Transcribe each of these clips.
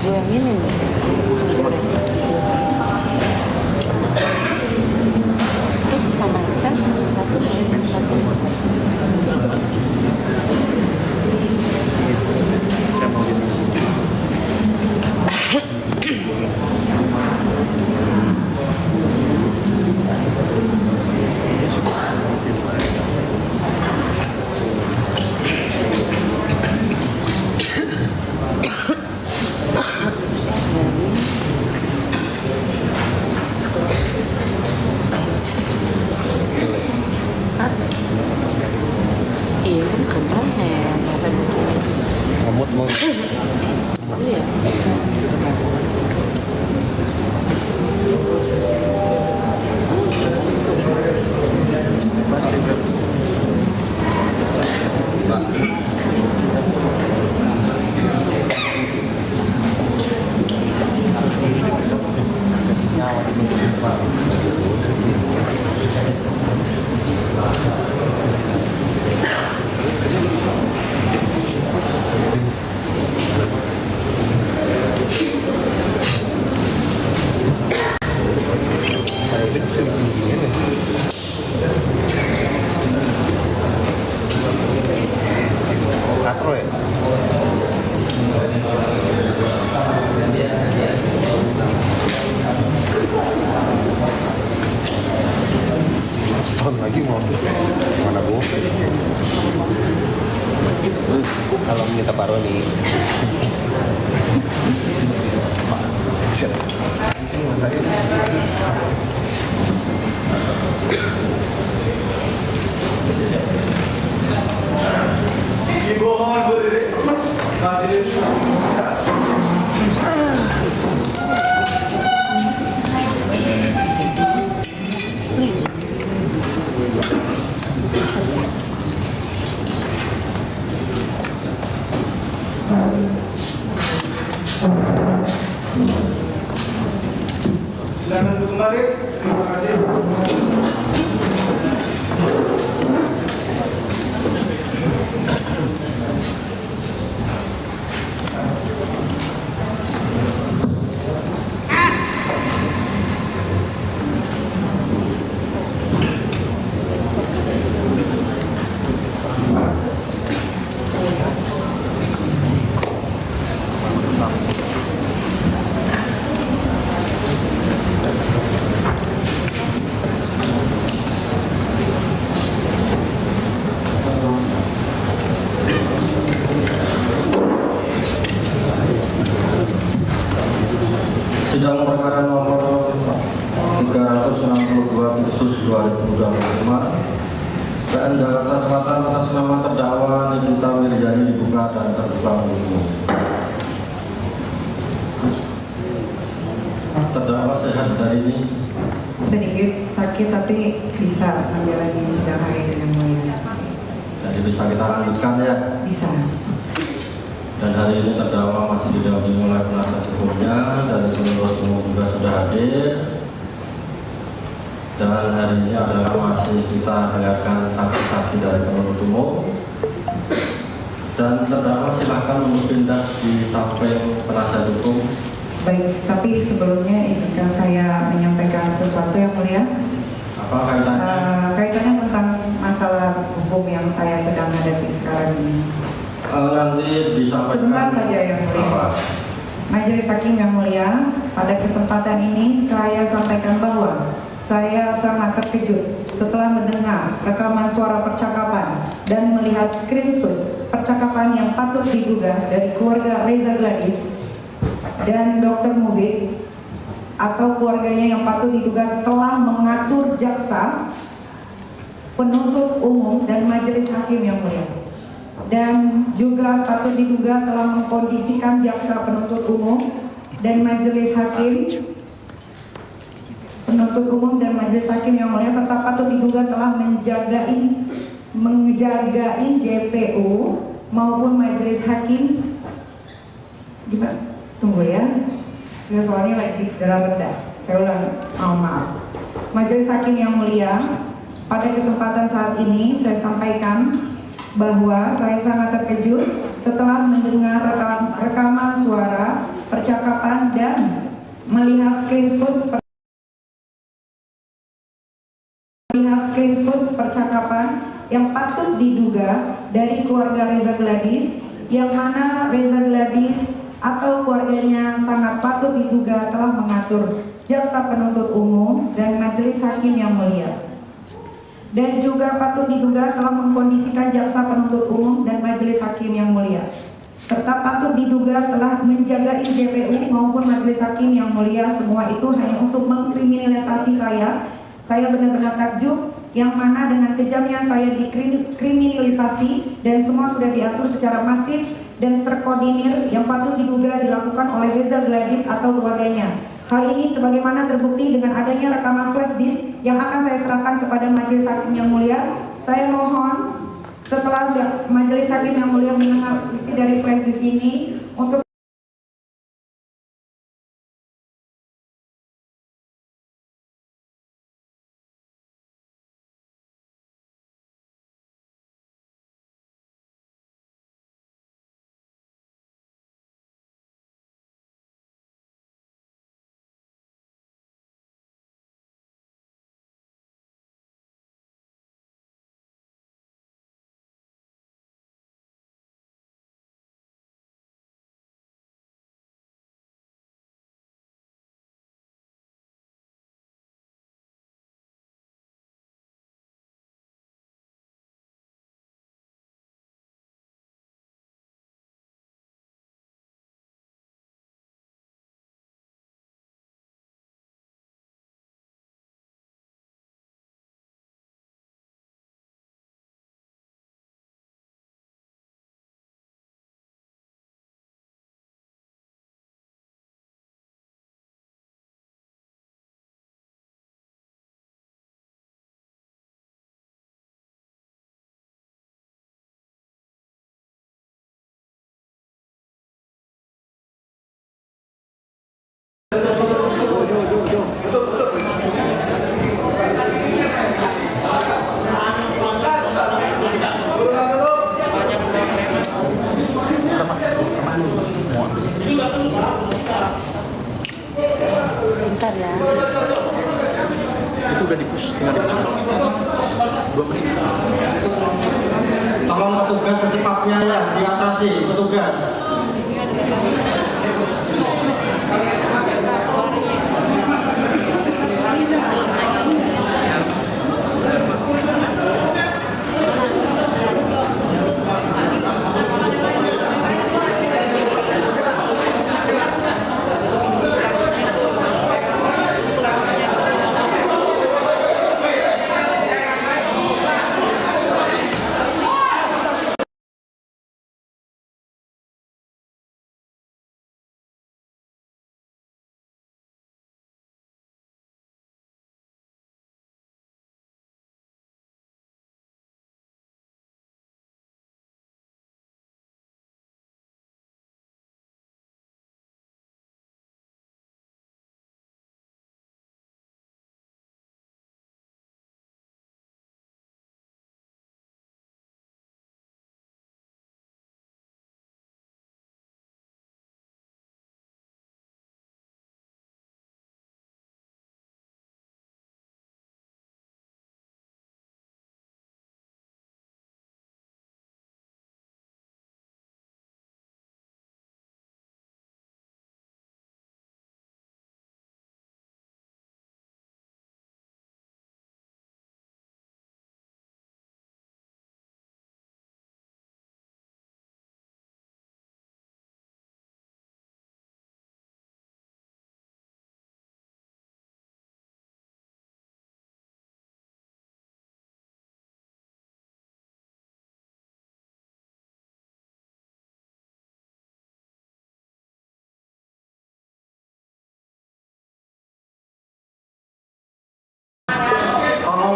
Gue yang ini nih. Terus sama Excel satu. Saya mau ini. Iya kan keren, Ngamut mau. iya. Pasti kan. Nyawa di depan. Katro ya? Setahun lagi mau mana bu? Kalau minta Pak Roni. Sini mas saya. Ibu mohon berdiri. Majelis. Silakan duduk kembali. Terima kasih. Sidang perkara nomor 362/2025 PN Jakarta Selatan atas nama terdakwa Nikita Mirzani dibuka dan terbuka untuk umum. Terdakwa sehat hari ini? Sedikit sakit tapi bisa menjalani sidang hari dengan mulia. Jadi bisa kita lanjutkan ya. Bisa. Dan hari ini terdakwa masih didampingi oleh penasihat hukumnya dan penuntut umum juga sudah hadir. Dan hari ini adalah masih kita dengarkan saksi-saksi dari penuntut umum. Dan terdakwa silahkan untuk pindah di samping penasihat hukum. Baik, tapi sebelumnya izinkan saya menyampaikan sesuatu yang mulia. Apa kaitannya? Kaitannya tentang masalah hukum yang saya sedang hadapi sekarang ini. Nanti disampaikan. Sebentar saja yang mulia. Apa? Majelis Hakim yang mulia, pada kesempatan ini saya sampaikan bahwa saya sangat terkejut setelah mendengar rekaman suara percakapan dan melihat screenshot percakapan yang patut diduga dari keluarga Reza Gladys dan Dr. Mufid atau keluarganya yang patut diduga telah mengatur jaksa, penuntut umum dan majelis hakim yang mulia, dan juga patut diduga telah mengkondisikan jaksa penuntut umum dan majelis hakim, penuntut umum dan majelis hakim yang mulia, serta patut diduga telah menjagai JPU maupun majelis hakim. Gimana? Tunggu ya, soalnya lagi darah rendah. Saya ulang, mohon maaf. Majelis hakim yang mulia, pada kesempatan saat ini saya sampaikan bahwa saya sangat terkejut setelah mendengar rekaman suara percakapan dan melihat screenshot percakapan yang patut diduga dari keluarga Reza Gladys, yang mana Reza Gladys atau keluarganya sangat patut diduga telah mengatur jaksa penuntut umum dan majelis hakim yang mulia, dan juga patut diduga telah mengkondisikan jaksa penuntut umum dan majelis hakim yang mulia, serta patut diduga telah menjaga JPU maupun majelis hakim yang mulia. Semua itu hanya untuk mengkriminalisasi saya. Saya benar-benar takjub, yang mana dengan kejamnya saya dikriminalisasi dan semua sudah diatur secara masif dan terkoordinir yang patut diduga dilakukan oleh Reza Gladys atau keluarganya. Hal ini sebagaimana terbukti dengan adanya rekaman flash disk yang akan saya serahkan kepada majelis hakim yang mulia. Saya mohon setelah majelis hakim yang mulia mendengar isi dari flash disk ini untuk Bentar ya. Itu udah di-push, tinggal di-push. 2 menit. Tolong petugas secepatnya ya, diatasi petugas.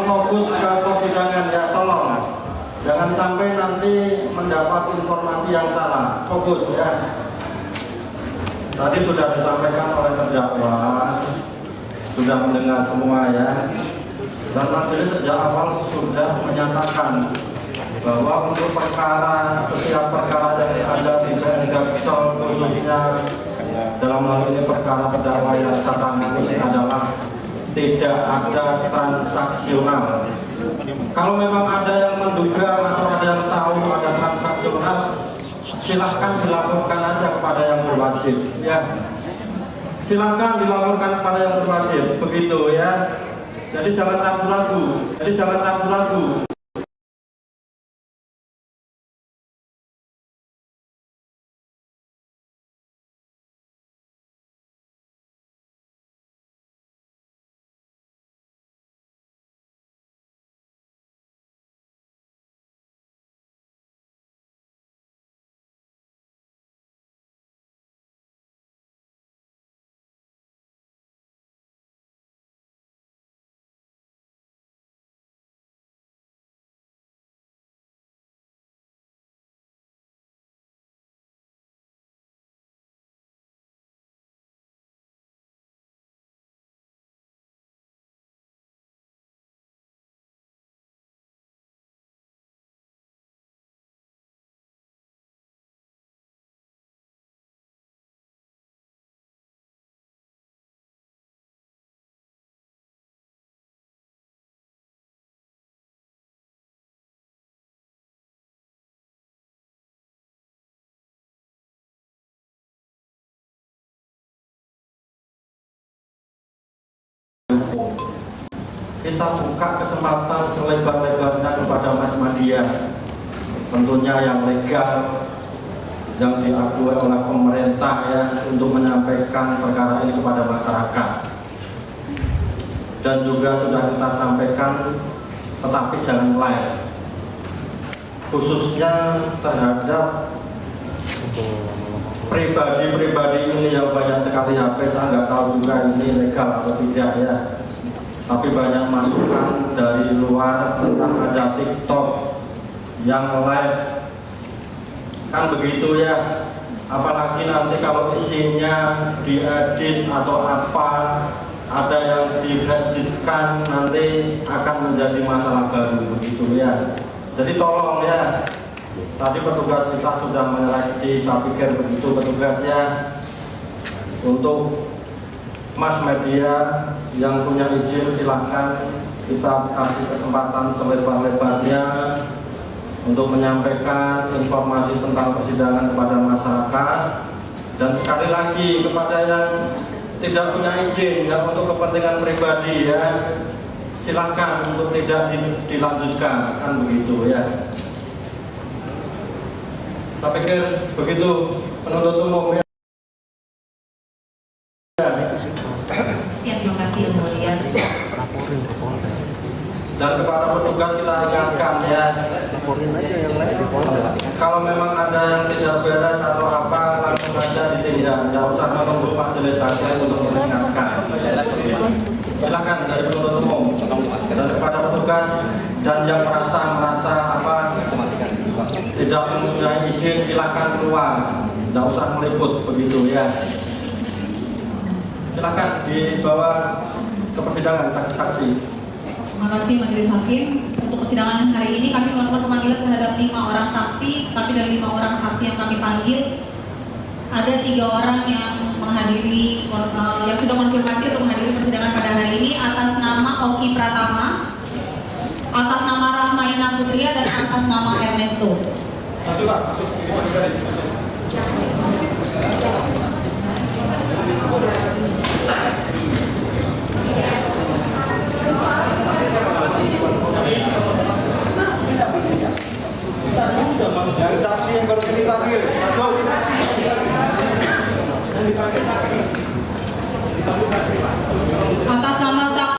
Fokus ke persidangan ya, tolong jangan sampai nanti mendapat informasi yang salah. Fokus ya. Tadi sudah disampaikan oleh terdakwa, sudah mendengar semua ya, dan majelis sejak awal sudah menyatakan bahwa untuk setiap perkara yang ada di PN Jaksel, khususnya dalam hal ini perkara terdakwa yang saya tangani adalah tidak ada transaksional. Kalau memang ada yang menduga atau ada yang tahu ada transaksional, silahkan dilaporkan aja kepada yang berwajib, ya. Silahkan dilaporkan kepada yang berwajib, begitu ya. Jadi jangan ragu-ragu. Kita buka kesempatan selebar-lebarnya kepada Mas Madya, tentunya yang legal, yang diakui oleh pemerintah ya, untuk menyampaikan perkara ini kepada masyarakat. Dan juga sudah kita sampaikan, tetapi jangan live, khususnya terhadap pribadi-pribadi ini yang banyak sekali HP. Saya nggak tahu juga ini legal atau tidak ya, tapi banyak masukan dari luar tentang ada TikTok yang live, kan begitu ya. Apalagi nanti kalau isinya diedit atau apa, ada yang di-flash-kan, nanti akan menjadi masalah baru, begitu ya. Jadi tolong ya, tadi petugas kita sudah menyeleksi, saya pikir begitu petugasnya, untuk Mas Media yang punya izin silahkan kita kasih kesempatan selebar-lebarnya untuk menyampaikan informasi tentang persidangan kepada masyarakat. Dan sekali lagi kepada yang tidak punya izin ya, untuk kepentingan pribadi ya, silahkan untuk tidak dilanjutkan, kan begitu ya. Saya pikir begitu penuntut umum ya. Terima kasih yang mulia. Dan kepada petugas kita ingatkan ya, Laporin aja yang lain di Polda. kalau memang ada yang tidak beres atau apa, langsung aja ditindak, tidak usah menunggu majelis hakim untuk mengingatkan. Silakan dari penuntut umum dan kepada petugas dan yang merasa apa tidak mempunyai izin, silakan keluar, tidak usah meliput, begitu ya. Silakan dibawa ke persidangan saksi-saksi. Terima kasih Majelis Hakim. Untuk persidangan hari ini kami melakukan pemanggilan terhadap 5 orang saksi, tapi dari 5 orang saksi yang kami panggil, ada 3 orang yang menghadiri, yang sudah konfirmasi untuk menghadiri persidangan pada hari ini atas nama Oki Pratama, atas nama Rahmayana Putria, dan atas nama Ernesto. Masuk Pak, masuk. Yang saksi yang baru dipanggil, masuk. Atas nama saksi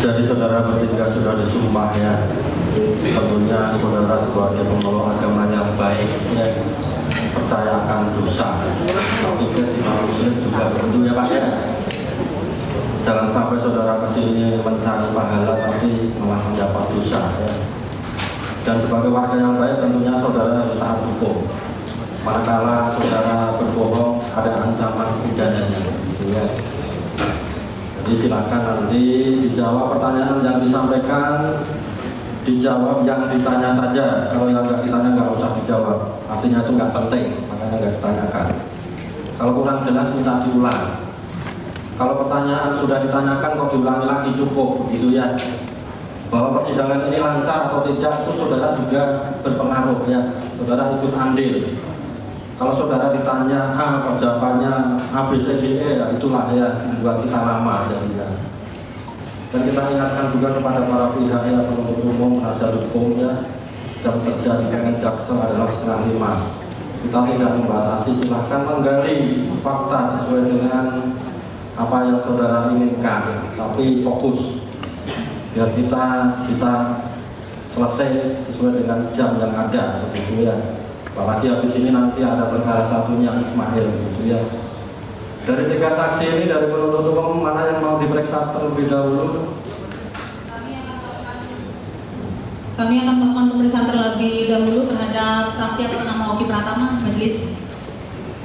Jadi saudara bertiga sudah disumpah ya. Tentunya saudara sebagai pembawa agama yang baik ya, percaya akan dosa. Maksudnya tidak muslim juga tentu ya Pak ya. Jangan sampai saudara kesini mencari pahala tapi malah mendapat dosa ya. Dan sebagai warga yang baik tentunya saudara harus taat hukum. Manakala saudara berbohong ada ancaman pidananya gitu ya. Jadi silakan nanti dijawab pertanyaan yang disampaikan, dijawab yang ditanya saja. Kalau yang nggak ditanya nggak usah dijawab. Artinya itu nggak penting, makanya nggak ditanyakan. Kalau kurang jelas minta diulang. Kalau pertanyaan sudah ditanyakan kok diulangi lagi cukup, gitu ya. Bahwa persidangan ini lancar atau tidak itu saudara juga berpengaruh ya. Saudara ikut andil. Kalau saudara ditanya jawabannya A, B, C, D, E, ya itulah ya buat kita lama jadinya. Dan kita ingatkan juga kepada para pihak yang penuntut umum, penasihat hukum ya, jam kerja di dengan jaksa adalah 4:30. Kita tidak membatasi, silahkan menggali fakta sesuai dengan apa yang saudara inginkan, tapi fokus biar kita bisa selesai sesuai dengan jam yang ada, begitu ya. Apalagi habis ini nanti ada perkara satunya Ismail, gitu ya. Dari 3 saksi ini dari penuntut umum mana yang mau diperiksa terlebih dahulu? Kami akan melakukan pemeriksaan terlebih dahulu terhadap saksi atas nama Oki Pratama, majelis.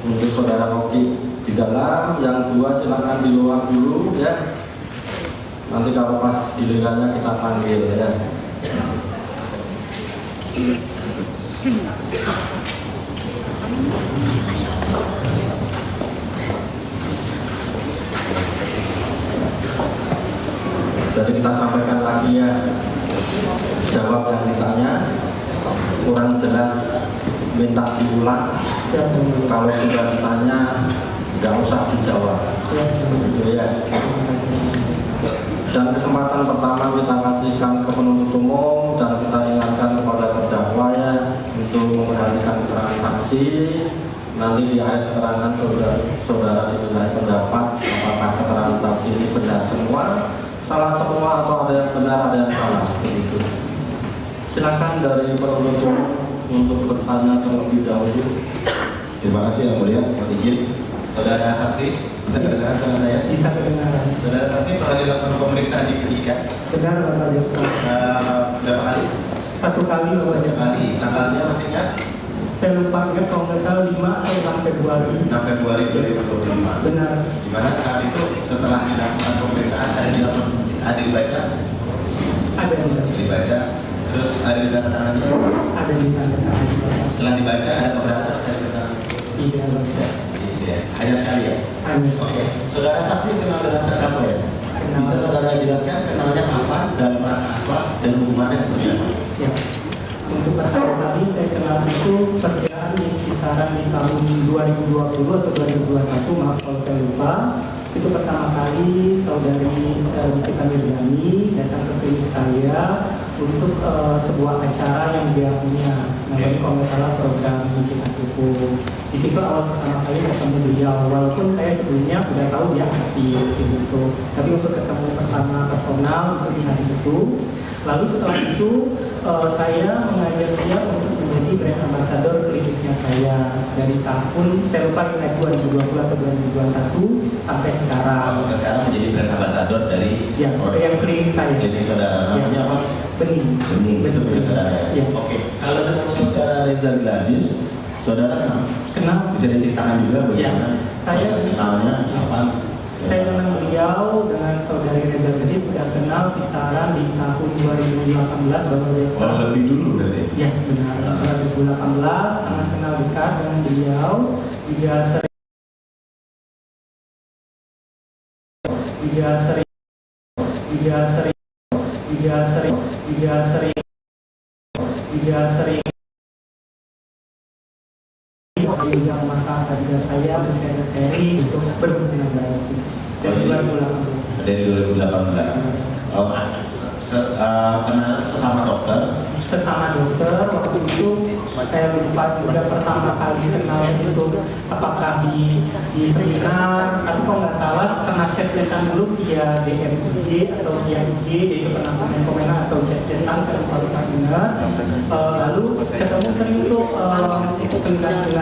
Untuk saudara Oki di dalam, yang 2 silakan di luar dulu ya. Nanti kalau pas gilirannya kita panggil ya. Jadi kita sampaikan lagi ya, jawab yang ditanya kurang jelas minta diulang. Kalau sudah ditanya nggak usah dijawab, gitu ya. Dan kesempatan pertama kita kasihkan ke penuntut umum dan kita ingatkan kepada terdakwa ya untuk memperhatikan keterangan saksi. Nanti di akhir keterangan saudara dimintai pendapat apakah keterangan saksi ini benar semua, salah semua, atau ada yang benar ada yang salah, begitu. Silakan dari penuntut umum untuk bertanya terlebih dahulu. Terima kasih yang mulia, mohon izin. Saudara saksi, bisa kedengaran suara saya? Bisa kedengaran. Saudara saksi pernah dilakukan pemeriksaan di ketiga? Benar, Bapak Jaksa. Berapa kali? 1 kali, Bapak Satu Jaksa. kali. Tanggalnya masih ingat? Saya lupa ingat kalau nggak salah 5 atau 6 Februari. 6 Februari 2025. Benar. Di mana saat itu setelah dilakukan pemeriksaan ada dibaca? Ada Dibaca. Terus ada di tanda tangannya? Ada di tanda tangan. Setelah dibaca ada keberatan? Tidak, Bapak. Iya. Hanya sekali ya? Hanya. Oke. Saudara saksi kenal dengan terdakwa ya? Kenal. Bisa saudara jelaskan kenalnya apa, dalam rangka apa, dan hubungannya seperti apa? Ya. Untuk pertama kali saya kenal itu perkiraan di kisaran di tahun 2020 atau 2021, maaf kalau saya lupa. Itu pertama kali saudari Nikita Mirjani datang ke klinik saya untuk sebuah acara yang dia punya, namanya kalau nggak salah program Nikita Kuku. Di situ awal pertama kali ketemu beliau, walaupun saya sebelumnya udah tahu dia artis gitu, tapi untuk ketemu pertama personal untuk di hari itu. Lalu setelah itu saya mengajak dia untuk menjadi brand ambassador kliniknya saya dari tahun, saya lupa ingat 2020 atau 2021 sampai sekarang. Sampai sekarang menjadi brand ambassador dari yang klinik saya. klinik saudara. Namanya apa? Bening. Bening, itu klinik saudara ya? Ya. Oke. Kalau dengan saudara Reza Gladys, saudara Kenal? bisa diceritakan juga bagaimana Saya proses kenalnya, apa? Saya kenal beliau dengan saudari Reza Gladys sudah kenal kisaran di tahun 2018 baru dia. Oh, lebih dulu berarti? Ya benar, 2018 sangat kenal dekat dengan beliau. Dia sering juga masalah dari saya untuk seri itu berhubungan baik dari 2018. Dari 2018. Kenal sesama dokter. Sesama dokter waktu itu saya lupa juga pertama kali kenal itu apakah di seminar, tapi kalau nggak salah pernah chat-chatan dulu via DM IG atau via IG, itu pernah komen atau chat-chatan kalau lupa ingat. Lalu ketemu sering tuh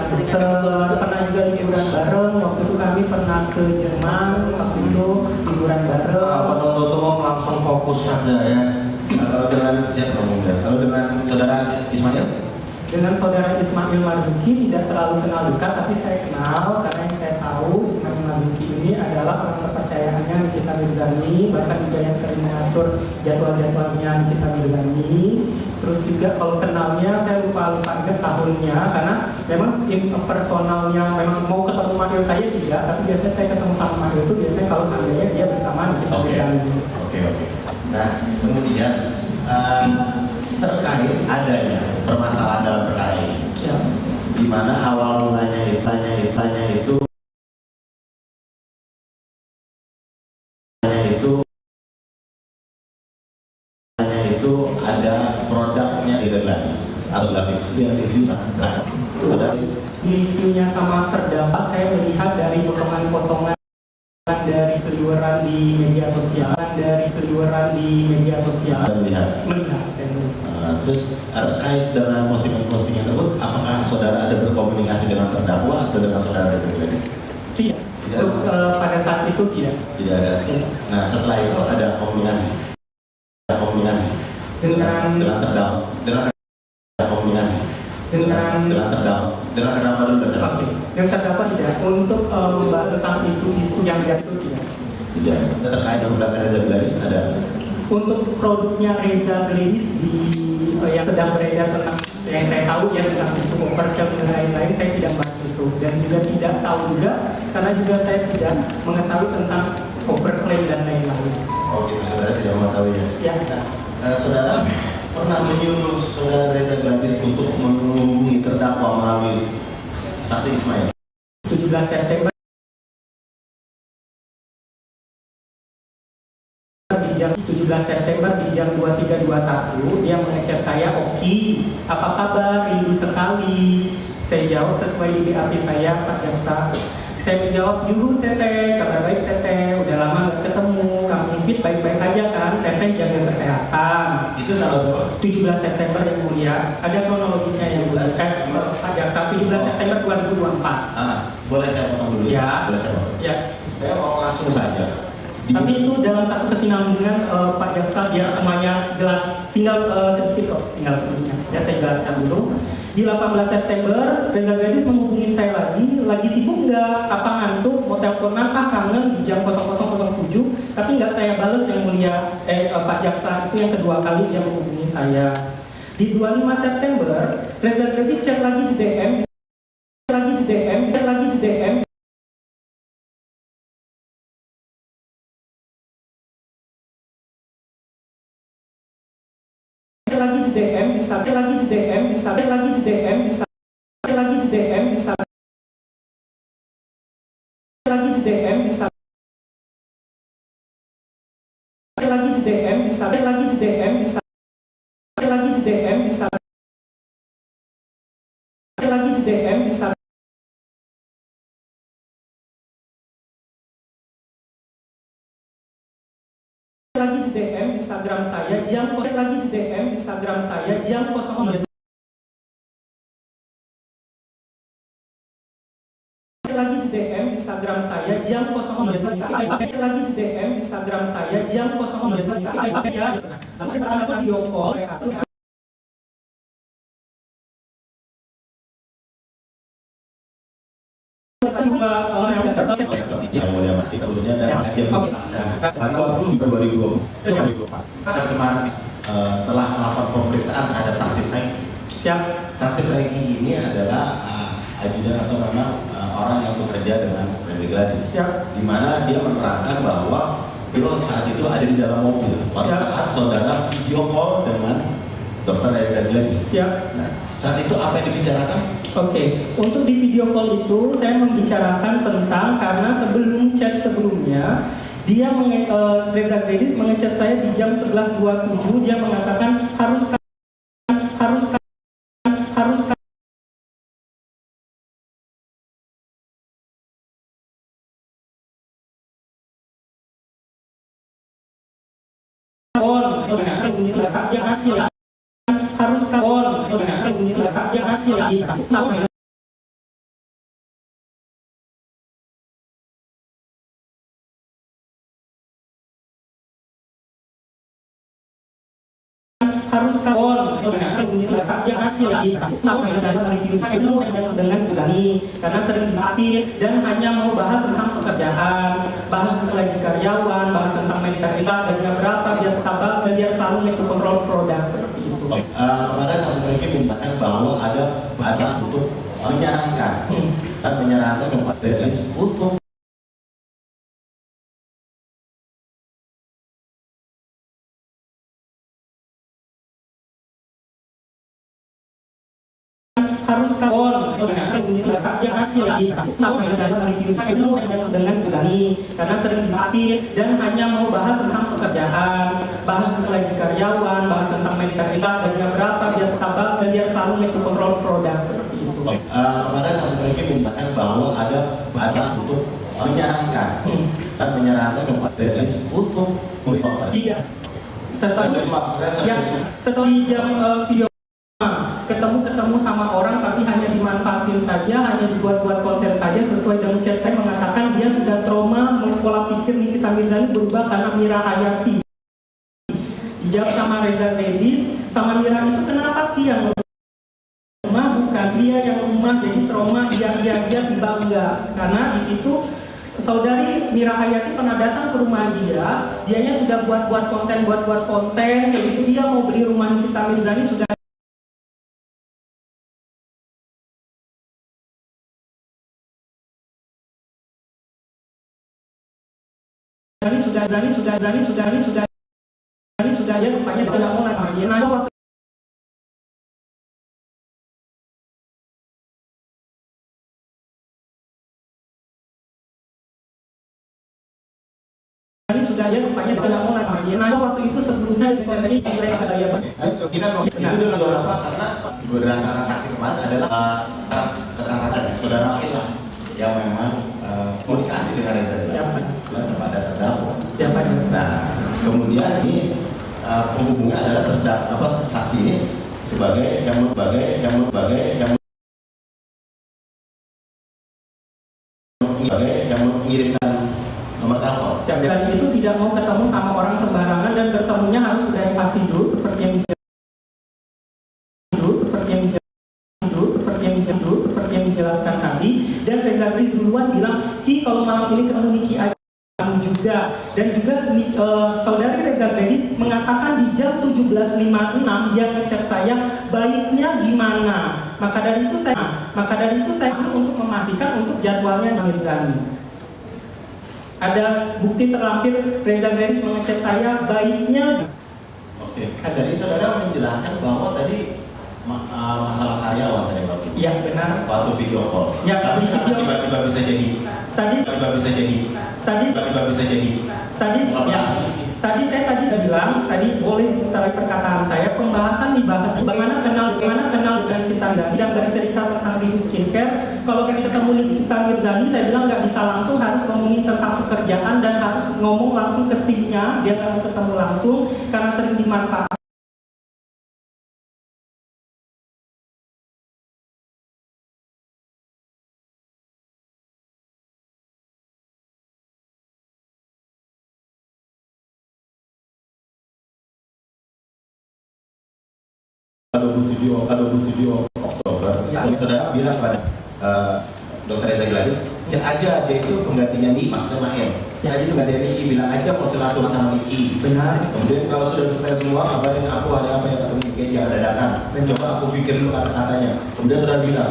seminar, pernah juga liburan bareng. Waktu itu kami pernah ke Jerman, waktu itu liburan bareng. Penuntut umum langsung fokus saja ya. Kalau dengan siapa kalau dengan saudara Ismail? Dengan saudara Ismail Marzuki tidak terlalu kenal dekat, tapi saya kenal karena yang saya tahu Ismail Marzuki ini adalah orang kepercayaannya Nikita Mirzani, bahkan juga yang sering mengatur jadwal-jadwalnya Nikita Mirzani. Terus juga kalau kenalnya saya lupa ingat tahunnya, karena memang personalnya memang mau ketemu Mario saya juga, tapi biasanya saya ketemu sama Mario itu biasanya kalau seandainya dia bersama Nikita Mirzani. Oke. Nah, kemudian terkait adanya permasalahan dalam perkara ini, di mana awal mulanya tanya itu ada produknya di Gladys atau Gladys yang review nah, reviewnya sama terdampak saya melihat dari potongan-potongan dari seliweran di media sosial, melihat saya terus terkait dengan postingan tersebut, apakah saudara ada berkomunikasi dengan terdakwa atau dengan saudara dari Gladys? Tidak. Pada saat itu tidak ada. Nah, setelah itu ada komunikasi dengan terdakwa, dengan terdakwa dulu berarti. Yang terdakwa tidak untuk membahas tentang isu-isu yang jatuh tidak. Terkait dengan produk Reza Gladys ada. Untuk produknya Reza Gladys yang sedang beredar tentang yang saya tahu ya tentang isu overkill dan lain-lain, saya tidak bahas itu dan juga tidak tahu juga karena juga saya tidak mengetahui tentang overclaim dan lain-lain. Oke, saudara tidak mengetahui ya. Ya. Saudara pernah menyuruh saudara Reza Gladys untuk menghubungi terdakwa melalui saksi Ismail. 17 September di jam 23.21 dia mengechat saya, "Oki, apa kabar? Rindu sekali." Saya jawab sesuai di BAP saya, Pak Jaksa. Saya menjawab, "Yuhu Teteh, kabar baik Teteh, udah lama nggak ketemu, kamu fit baik-baik aja kan? Teteh jaga kesehatan." Itu tanggal berapa? 17 September yang mulia, ada kronologisnya yang mulia. Pak Jaksa 17 September 2024. Boleh saya potong dulu? Ya. Boleh saya potong? Ya. Saya mau langsung saja. Tapi itu dalam satu kesinambungan Pak Jaksa biar semuanya jelas, tinggal sedikit kok, tinggal ya saya jelaskan dulu. Di 18 September Reza Gladys menghubungi saya lagi sibuk nggak, apa ngantuk, mau teleponan, kangen di jam 00.07, tapi nggak saya bales yang mulia. Pak Jaksa itu yang kedua kali dia menghubungi saya. Di 25 September Reza Gladys chat lagi di DM. Instagram saya jam 00. Lagi di DM Instagram saya jam 00. Lagi di DM Instagram saya jam 00. Lalu kita video call. Yang mulia Mas, tentunya dan tanggal 2024 kemarin telah melakukan pemeriksaan terhadap saksi Franky. Saksi Franky ini adalah ajudan atau memang orang yang bekerja dengan Reza Gladys, di mana dia menerangkan bahwa dia saat itu ada di dalam mobil pada saat saudara video call dengan Dr. Reza Gladys. Nah, saat itu apa yang dibicarakan? Oke, untuk di video call itu saya membicarakan tentang karena sebelum chat sebelumnya dia Reza Gladys mengechat saya di jam 11.27, dia mengatakan harus harus kawon dengan berani karena sering dilatih dan hanya mau bahas tentang pekerjaan, bahas gaji karyawan, bahas tentang medical kita gajinya berapa, biar tabak dan biar selalu make control produk seperti itu. Kemarin saksi Franky mintakan bahwa ada untuk menyarankan dan menyarankan kepada Dennis untuk harus kawon dengan berani karena sering dilatih dan hanya mau bahas tentang pekerjaan, bahas gaji karyawan, bahas tentang medical kita gajinya berapa, biar tabak dan biar selalu make control produk seperti itu. Kemarin saksi Franky mintakan bahwa ada untuk menyarankan dan menyarankan kepada Dennis untuk iya setelah jam video ketemu sama orang tapi hanya dimanfaatin saja, hanya dibuat-buat konten saja sesuai dengan chat saya mengatakan dia sudah trauma, pola pikir Nikita Mirzani berubah karena Mira Hayati. Dijawab sama Reza Ladies, sama Mira itu kenapa Ki yang rumah, bukan dia yang rumah, jadi trauma dia tiba enggak, karena di situ saudari Mira Hayati pernah datang ke rumah dianya sudah buat konten kayak gitu, dia mau beli rumah Nikita Mirzani sudah ya rupanya tidak mau lagi. Nah, waktu itu sebelumnya sebenarnya ada ya Pak. Kita itu dengan apa? Karena berdasarkan saksi kemarin adalah keterangan saudara Akil yang memang komunikasi dengan Reza kepada terdakwa. Nah, kemudian ini penghubungnya adalah terdakwa saksi ini sebagai yang mengirimkan nomor telepon. Siap itu tidak mau ketemu sama orang sembarangan dan bertemunya harus sudah yang pasti dulu seperti yang dijelaskan tadi. Dan Reza duluan bilang, Ki kalau malam ini ketemu Niki aja juga. Dan juga saudari Reza Gladys mengatakan di jam 17.56 dia ngechat saya baiknya gimana. Maka dari itu saya untuk memastikan untuk jadwalnya Mirzani. Ada bukti terlampir Reza Gladys mengechat saya baiknya. Oke. Jadi saudara menjelaskan bahwa tadi masalah karyawan tadi Pak. Iya benar. Waktu video call. Ya, tapi kenapa tiba-tiba bisa jadi? Tadi saya bilang boleh mengetahui perkataan saya, pembahasan dibahas bagaimana kenal dengan kita tidak bercerita tentang review skincare. Kalau kita ketemu Nikita Mirzani, saya bilang nggak bisa langsung, harus ngomongin tentang pekerjaan dan harus ngomong langsung ke timnya, dia nggak mau ketemu langsung karena sering dimanfaatkan. Pada 27 Oktober, saudara bilang pada Dr. Reza Gladys, cek aja dia itu penggantinya Niki, maksudnya Mahem. Tadi penggantinya Niki, bilang aja mau silaturahmi sama Niki. Benar. Kemudian kalau sudah selesai semua, kabarin aku ada apa yang ketemu Niki aja dadakan. Dan coba aku pikir dulu kata-katanya. Kemudian saudara bilang,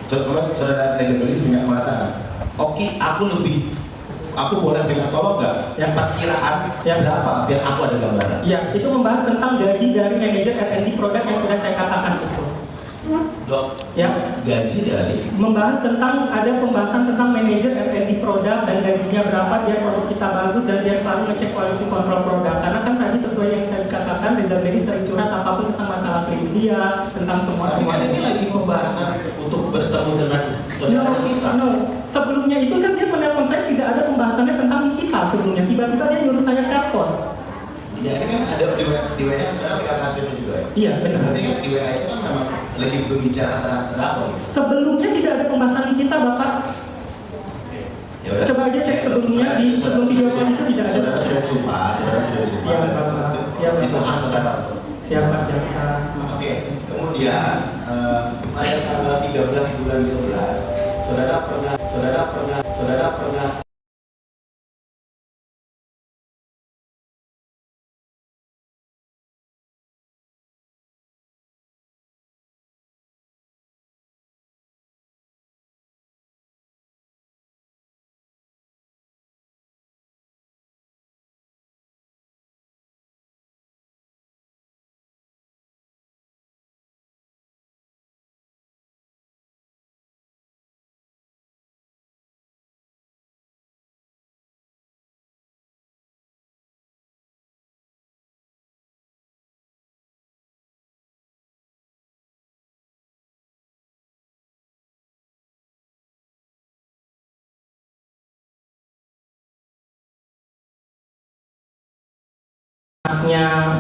saudara Reza Gladys mengatakan, oke, aku boleh minta tolong nggak? Ya. Perkiraan berapa? Biar aku ada gambaran. Ya, itu membahas tentang gaji dari manajer R&D produk yang sudah saya katakan itu. Dok, ya, gaji dari membahas tentang ada pembahasan tentang manajer R&D produk dan gajinya berapa, dia produk kita bagus dan dia selalu ngecek quality control produk. Karena kan tadi sesuai yang saya katakan, Reza Gladys sering curhat apapun tentang masalah krim dia, tentang semua. Ini lagi pembahasan untuk bertemu dengan saudara kita. No. Sebelumnya itu kan dia menelpon saya, tidak ada pembahasannya tentang kita sebelumnya. Tiba-tiba dia nyuruh saya telepon. Ya ini kan ada di WA sekarang dengan transkripnya juga ya? Iya, benar. Berarti kan di WA itu kan memang lagi berbicara terdakwa. Sebelumnya tidak ada pembahasan di kita, Bapak. Ya udah. Coba aja cek sebelumnya di sebelum video call itu tidak ada. Saudara sudah sumpah, saudara sudah sumpah. Siap, Bapak. Siap, Itu hak Bapak. saudara. Siap, Pak Jaksa. Oke, kemudian pada tanggal 13 bulan 11, saudara pernah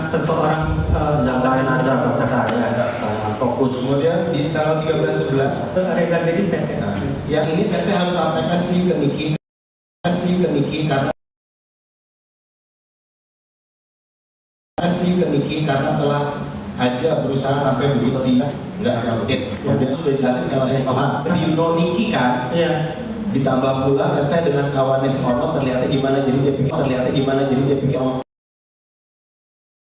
seseorang Yang lain aja baca saya, fokus. kemudian di tanggal 13/11 Reza Dedis Tete. nah, yang ini Tete harus sampaikan sih ke Niki karena telah aja berusaha sampai begitu sih nggak nyampein. Kemudian sudah jelasin kalau saya paham di Niki kan. Iya. Ditambah pula Teteh dengan kawannya Ono terlihatnya gimana jadi dia pikir